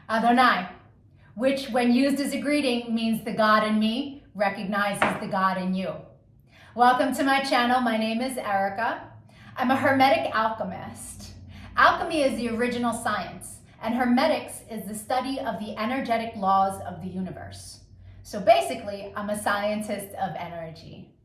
Adonai, which when used as a greeting means the God in me recognizes the God in you. Welcome to my channel. My name is Erica. I'm a Hermetic alchemist. Alchemy is the original science, and Hermetics is the study of the energetic laws of the universe. So basically, I'm a scientist of energy.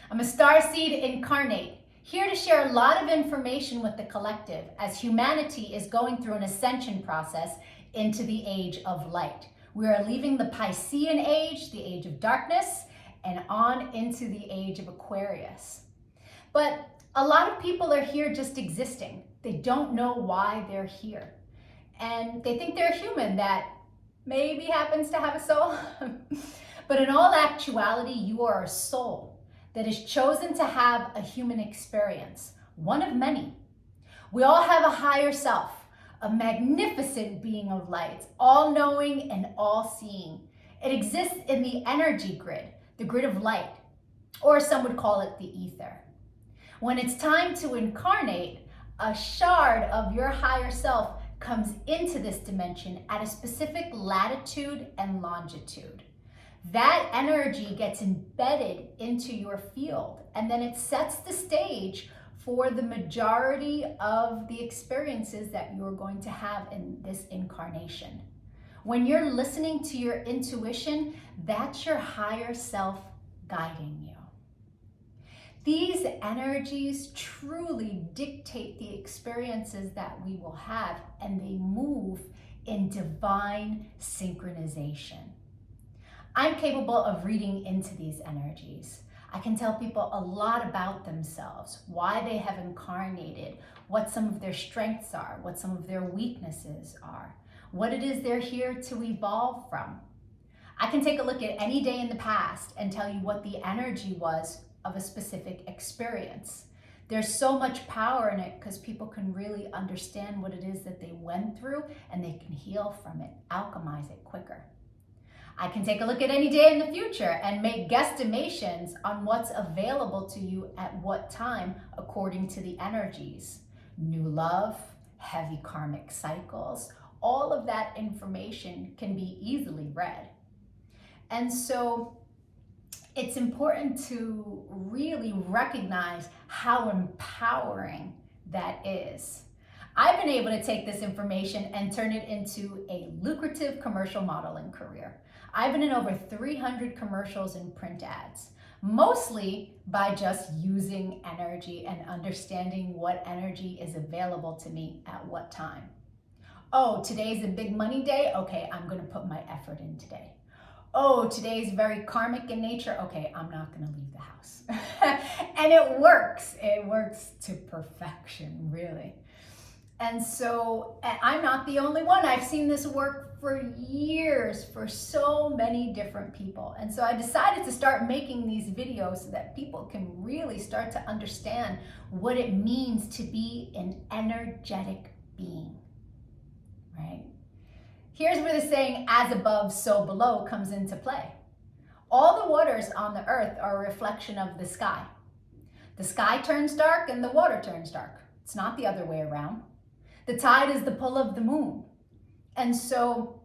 I'm a starseed incarnate, here to share a lot of information with the collective as humanity is going through an ascension process into the age of light. We are leaving the Piscean age, the age of darkness, and on into the age of Aquarius. But a lot of people are here just existing. They don't know why they're here. And they think they're a human that maybe happens to have a soul. But in all actuality, you are a soul that is chosen to have a human experience, one of many. We all have a higher self, a magnificent being of light, all-knowing and all-seeing. It exists in the energy grid, the grid of light, or some would call it the ether. When it's time to incarnate, a shard of your higher self comes into this dimension at a specific latitude and longitude. That energy gets embedded into your field, and then it sets the stage for the majority of the experiences that you're going to have in this incarnation. When you're listening to your intuition, that's your higher self guiding you. These energies truly dictate the experiences that we will have, and they move in divine synchronization. I'm capable of reading into these energies. I can tell people a lot about themselves, why they have incarnated, what some of their strengths are, what some of their weaknesses are, what it is they're here to evolve from. I can take a look at any day in the past and tell you what the energy was of a specific experience. There's so much power in it because people can really understand what it is that they went through, and they can heal from it, alchemize it quicker. I can take a look at any day in the future and make guesstimations on what's available to you at what time according to the energies. New love, heavy karmic cycles, all of that information can be easily read. And so it's important to really recognize how empowering that is. I've been able to take this information and turn it into a lucrative commercial modeling career. I've been in over 300 commercials and print ads, mostly by just using energy and understanding what energy is available to me at what time. Oh, today's a big money day? Okay, I'm gonna put my effort in today. Oh, today's very karmic in nature? Okay, I'm not gonna leave the house. And it works to perfection, really. And so I'm not the only one. I've seen this work for years for so many different people. And so I decided to start making these videos so that people can really start to understand what it means to be an energetic being, right? Here's where the saying, as above, so below, comes into play. All the waters on the earth are a reflection of the sky. The sky turns dark and the water turns dark. It's not the other way around. The tide is the pull of the moon. And so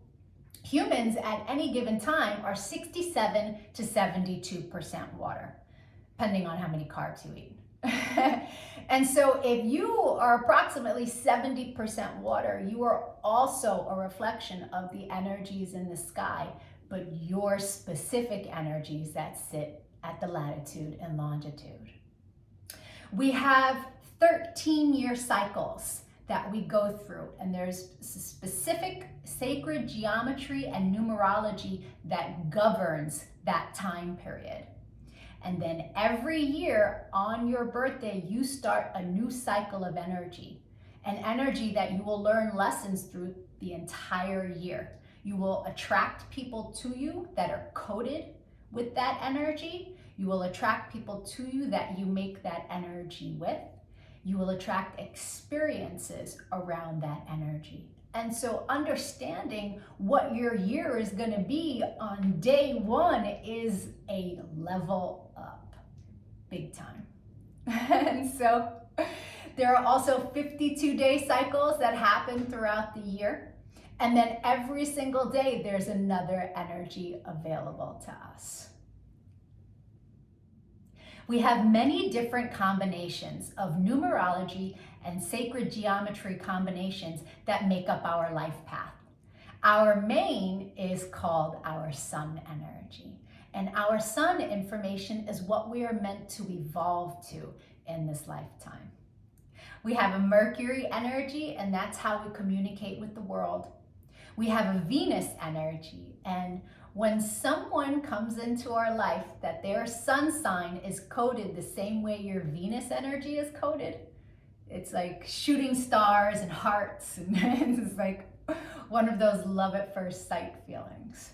humans at any given time are 67 to 72% water, depending on how many carbs you eat. And so if you are approximately 70% water, you are also a reflection of the energies in the sky, but your specific energies that sit at the latitude and longitude. We have 13-year cycles that we go through, and there's specific sacred geometry and numerology that governs that time period. And then every year on your birthday, you start a new cycle of energy, an energy that you will learn lessons through the entire year. You will attract people to you that are coded with that energy. You will attract people to you that you make that energy with. You will attract experiences around that energy. And so understanding what your year is going to be on day one is a level up, big time. And so there are also 52-day cycles that happen throughout the year. And then every single day, there's another energy available to us. We have many different combinations of numerology and sacred geometry combinations that make up our life path. Our main is called our sun energy. And our sun information is what we are meant to evolve to in this lifetime. We have a Mercury energy, and that's how we communicate with the world. We have a Venus energy, and when someone comes into our life that their sun sign is coded the same way your Venus energy is coded, it's like shooting stars and hearts, and it's like one of those love at first sight feelings.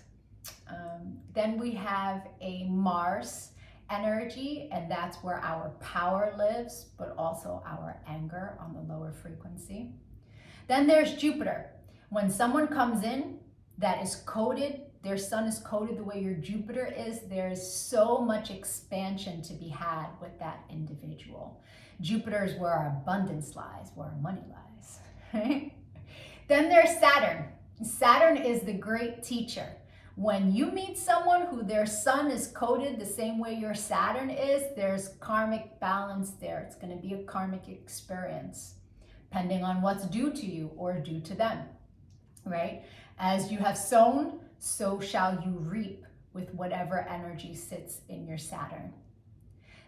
Then we have a Mars energy, and that's where our power lives, but also our anger on the lower frequency. Then there's Jupiter. When someone comes in that is coded, their sun is coded the way your Jupiter is, there's so much expansion to be had with that individual. Jupiter is where our abundance lies, where our money lies. Right? Then there's Saturn. Saturn is the great teacher. When you meet someone who their sun is coded the same way your Saturn is, there's karmic balance there. It's going to be a karmic experience, depending on what's due to you or due to them, right? As you have sown, so shall you reap with whatever energy sits in your Saturn.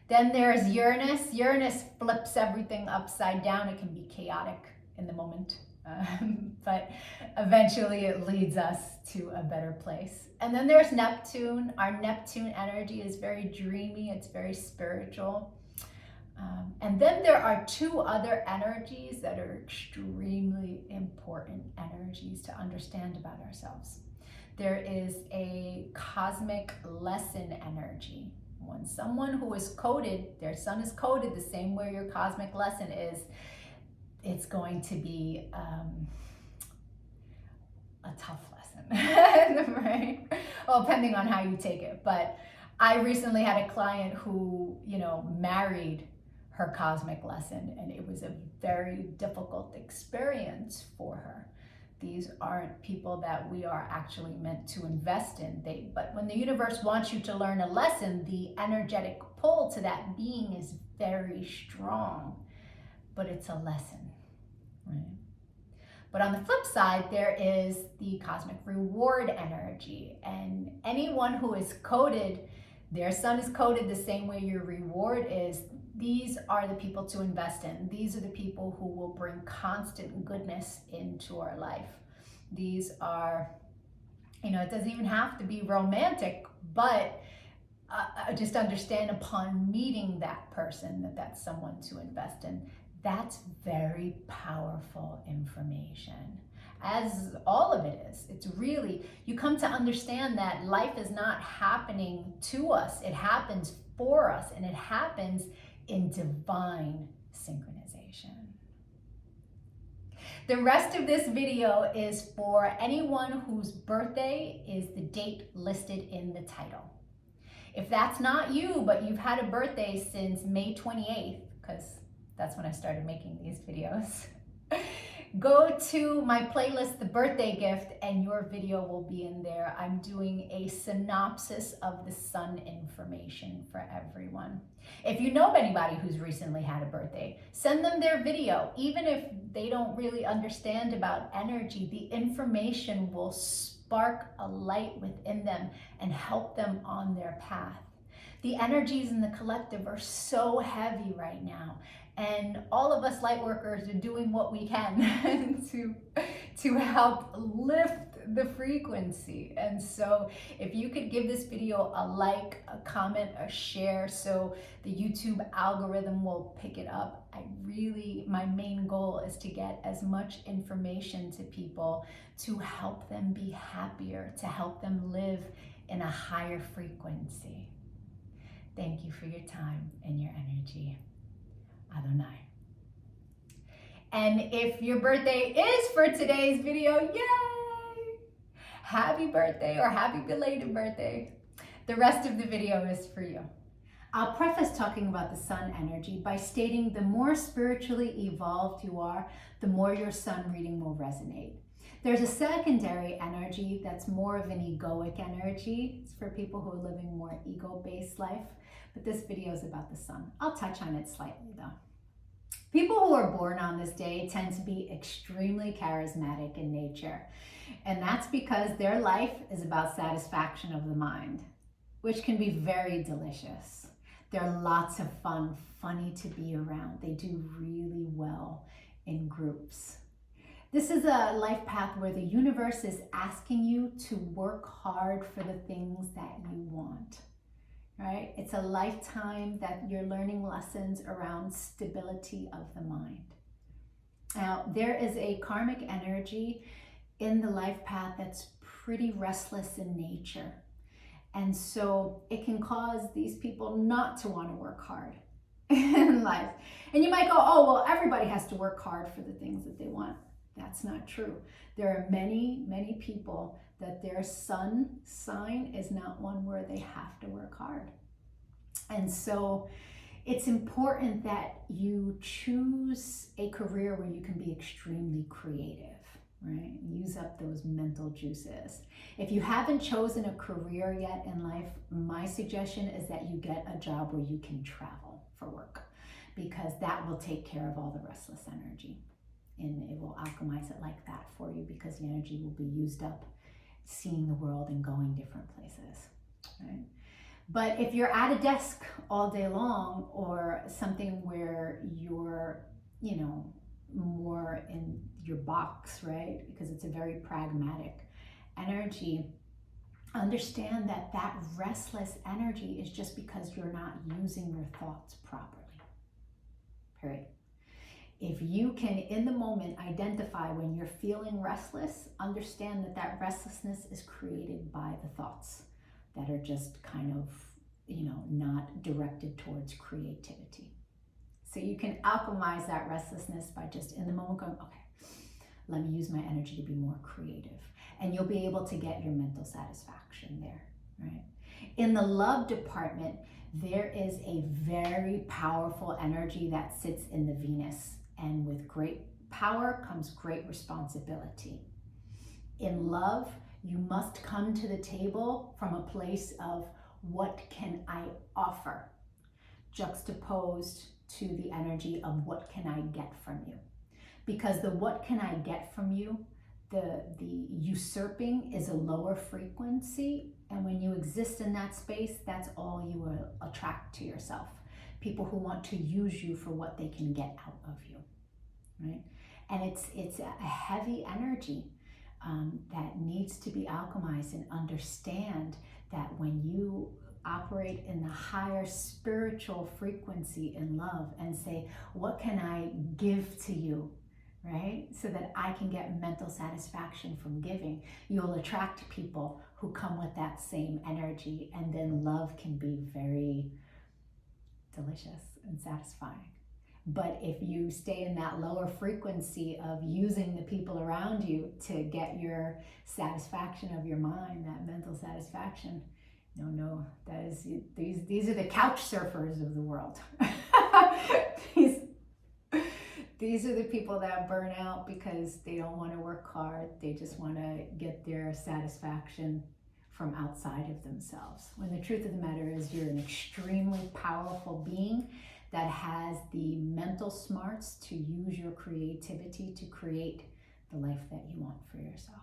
Then there's Uranus. Uranus flips everything upside down. It can be chaotic in the moment. But eventually it leads us to a better place. And then there's Neptune. Our Neptune energy is very dreamy, it's very spiritual. And then there are two other energies that are extremely important energies to understand about ourselves. There is a cosmic lesson energy. When someone who is coded, their sun is coded the same way your cosmic lesson is, it's going to be a tough lesson, right? Well, depending on how you take it. But I recently had a client who, married her cosmic lesson, and it was a very difficult experience for her. These aren't people that we are actually meant to invest in. But when the universe wants you to learn a lesson, the energetic pull to that being is very strong, but it's a lesson. Right. But on the flip side, there is the cosmic reward energy, and anyone who is coded, their sun is coded the same way your reward is. These are the people to invest in. These are the people who will bring constant goodness into our life. These are, it doesn't even have to be romantic, but just understand upon meeting that person that that's someone to invest in. That's very powerful information, as all of it is. It's really, you come to understand that life is not happening to us. It happens for us, and it happens in divine synchronization. The rest of this video is for anyone whose birthday is the date listed in the title. If that's not you, but you've had a birthday since May 28th, because that's when I started making these videos, go to my playlist, The Birthday Gift, and your video will be in there. I'm doing a synopsis of the sun information for everyone. If you know anybody who's recently had a birthday, send them their video. Even if they don't really understand about energy, the information will spark a light within them and help them on their path. The energies in the collective are so heavy right now, and all of us light workers are doing what we can to help lift the frequency. And so if you could give this video a like, a comment, a share, so the YouTube algorithm will pick it up. My main goal is to get as much information to people to help them be happier, to help them live in a higher frequency. Thank you for your time and your energy. Adonai. And if your birthday is for today's video, yay! Happy birthday or happy belated birthday. The rest of the video is for you. I'll preface talking about the sun energy by stating the more spiritually evolved you are, the more your sun reading will resonate. There's a secondary energy that's more of an egoic energy. It's for people who are living more ego-based life. But this video is about the sun. I'll touch on it slightly though. People who are born on this day tend to be extremely charismatic in nature. And that's because their life is about satisfaction of the mind, which can be very delicious. They're lots of fun, funny to be around. They do really well in groups. This is a life path where the universe is asking you to work hard for the things that you want, right? It's a lifetime that you're learning lessons around stability of the mind. Now, there is a karmic energy in the life path that's pretty restless in nature. And so it can cause these people not to want to work hard in life. And you might go, oh, well, everybody has to work hard for the things that they want. That's not true. There are many, many people that their sun sign is not one where they have to work hard. And so it's important that you choose a career where you can be extremely creative, right? Use up those mental juices. If you haven't chosen a career yet in life, my suggestion is that you get a job where you can travel for work, because that will take care of all the restless energy. And it will alchemize it like that for you, because the energy will be used up seeing the world and going different places, right? But if you're at a desk all day long, or something where you're, more in your box, right? Because it's a very pragmatic energy, understand that that restless energy is just because you're not using your thoughts properly, period. If you can, in the moment, identify when you're feeling restless, understand that that restlessness is created by the thoughts that are just kind of, not directed towards creativity. So you can alchemize that restlessness by just in the moment going, okay, let me use my energy to be more creative. And you'll be able to get your mental satisfaction there, right? In the love department, there is a very powerful energy that sits in the Venus. And with great power comes great responsibility. In love, you must come to the table from a place of what can I offer, juxtaposed to the energy of what can I get from you. Because the what can I get from you, the usurping is a lower frequency. And when you exist in that space, that's all you will attract to yourself. People who want to use you for what they can get out of you. Right? And it's a heavy energy that needs to be alchemized, and understand that when you operate in the higher spiritual frequency in love and say, what can I give to you, right? So that I can get mental satisfaction from giving, you'll attract people who come with that same energy, and then love can be very delicious and satisfying. But if you stay in that lower frequency of using the people around you to get your satisfaction of your mind, that mental satisfaction, no, that is, these are the couch surfers of the world. These are the people that burn out because they don't want to work hard. They just want to get their satisfaction from outside of themselves. When the truth of the matter is, you're an extremely powerful being that has the mental smarts to use your creativity to create the life that you want for yourself.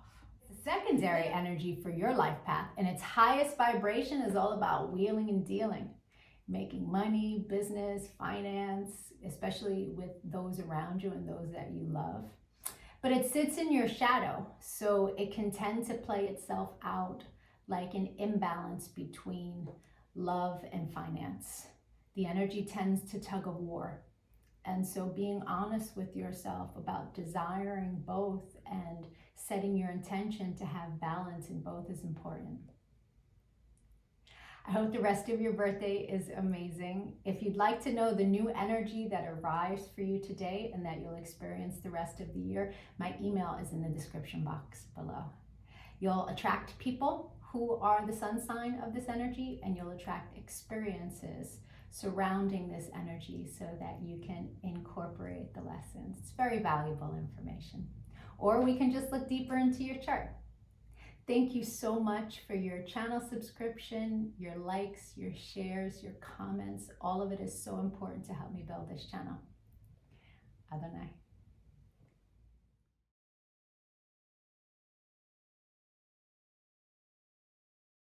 The secondary energy for your life path, and its highest vibration, is all about wheeling and dealing, making money, business, finance, especially with those around you and those that you love. But it sits in your shadow, so it can tend to play itself out like an imbalance between love and finance. The energy tends to tug of war. And so being honest with yourself about desiring both and setting your intention to have balance in both is important. I hope the rest of your birthday is amazing. If you'd like to know the new energy that arrives for you today and that you'll experience the rest of the year, my email is in the description box below. You'll attract people who are the sun sign of this energy, and you'll attract experiences surrounding this energy so that you can incorporate the lessons. It's very valuable information. or we can just look deeper into your chart. Thank you so much for your channel subscription, your likes, your shares, your comments. All of it is so important to help me build this channel. Adonai.